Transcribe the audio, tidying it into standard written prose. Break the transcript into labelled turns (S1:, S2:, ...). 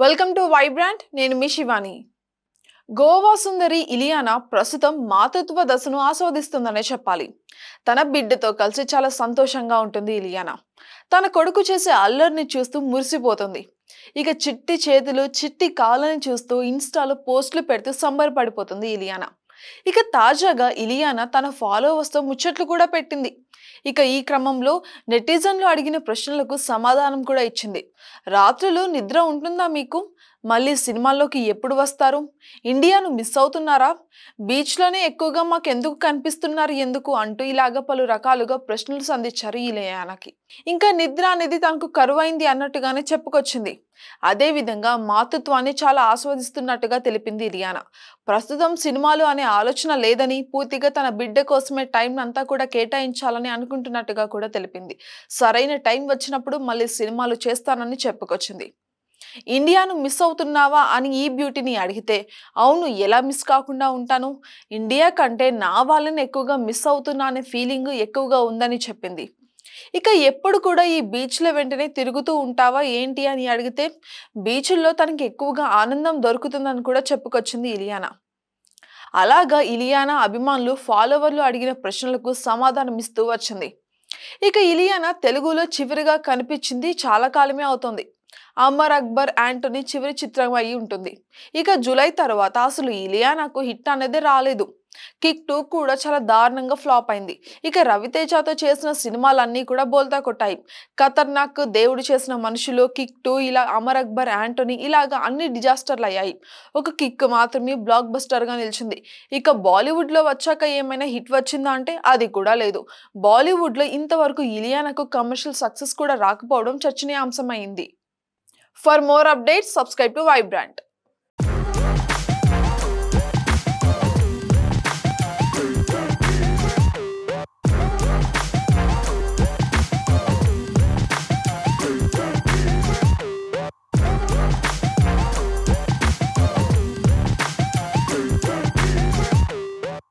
S1: Welcome to Vibrant. నేను మీ శివాని. గోవా సుందరి ఇలియానా ప్రస్తుతం మాతృత్వ దశను ఆస్వాదిస్తుందనే చెప్పాలి. తన బిడ్డతో కలిసి చాలా సంతోషంగా ఉంటుంది ఇలియానా. తన కొడుకు చేసే అల్లరిని చూస్తూ మురిసిపోతుంది. ఇక చిట్టి చేతులు చిట్టి కాళ్ళని చూస్తూ ఇన్స్టాలో పోస్టులు పెడుతూ సంబరపడిపోతుంది ఇలియానా. ఇక తాజాగా ఇలియానా తన ఫాలోవర్స్తో ముచ్చట్లు కూడా పెట్టింది. ఇక ఈ క్రమంలో నెటిజన్లు అడిగిన ప్రశ్నలకు సమాధానం కూడా ఇచ్చింది. రాత్రులు నిద్ర ఉంటుందా మీకు? మళ్ళీ సినిమాల్లోకి ఎప్పుడు వస్తారు? ఇండియాను మిస్ అవుతున్నారా? బీచ్లోనే ఎక్కువగా మాకు ఎందుకు కనిపిస్తున్నారు ఎందుకు అంటూ ఇలాగ పలు రకాలుగా ప్రశ్నలు సంధించారు ఈ లేయానకి. ఇంకా నిద్ర అనేది తనకు కరువైంది అన్నట్టుగానే చెప్పుకొచ్చింది. అదే విధంగా మాతృత్వాన్ని చాలా ఆస్వాదిస్తున్నట్టుగా తెలిపింది ఇలియానా. ప్రస్తుతం సినిమాలు అనే ఆలోచన లేదని, పూర్తిగా తన బిడ్డ కోసమే టైం అంతా కూడా కేటాయించాలని అనుకుంటున్నట్టుగా కూడా తెలిపింది. సరైన టైం వచ్చినప్పుడు మళ్ళీ సినిమాలు చేస్తానని చెప్పుకొచ్చింది. ఇండియాను మిస్ అవుతున్నావా అని ఈ బ్యూటీని అడిగితే, అవును, ఎలా మిస్ కాకుండా ఉంటాను? ఇండియా కంటే నా వాళ్ళని ఎక్కువగా మిస్ అవుతున్నా అనే ఫీలింగ్ ఎక్కువగా ఉందని చెప్పింది. ఇక ఎప్పుడు కూడా ఈ బీచ్ల వెంటనే తిరుగుతూ ఉంటావా ఏంటి అని అడిగితే, బీచ్ల్లో తనకి ఎక్కువగా ఆనందం దొరుకుతుందని కూడా చెప్పుకొచ్చింది ఇలియానా. అలాగా ఇలియానా అభిమానులు ఫాలోవర్లు అడిగిన ప్రశ్నలకు సమాధానం ఇస్తూ వచ్చింది. ఇక ఇలియానా తెలుగులో చివరిగా కనిపించింది చాలా కాలమే అవుతుంది. అమర్ అక్బర్ యాంటోనీ చివరి చిత్రం అయి ఉంటుంది. ఇక జూలై తర్వాత అసలు ఇలియానాకు హిట్ అనేది రాలేదు. కిక్ 2 కూడా చాలా దారుణంగా ఫ్లాప్ అయింది. ఇక రవితేజతో చేసిన సినిమాలన్నీ కూడా బోల్తా కొట్టాయి. ఖతర్నాక్, దేవుడు చేసిన మనుషులు, కిక్ 2, ఇలా అమర్ అక్బర్ యాంటోనీ ఇలాగా అన్ని డిజాస్టర్లు అయ్యాయి. ఒక కిక్ మాత్రమే బ్లాక్ బస్టర్ గా నిలిచింది. ఇక బాలీవుడ్ లో వచ్చాక ఏమైనా హిట్ వచ్చిందా అంటే అది కూడా లేదు. బాలీవుడ్ లో ఇంతవరకు ఇలియానాకు కమర్షియల్ సక్సెస్ కూడా రాకపోవడం చర్చనీయాంశమైంది. For more updates, subscribe to Vibrant.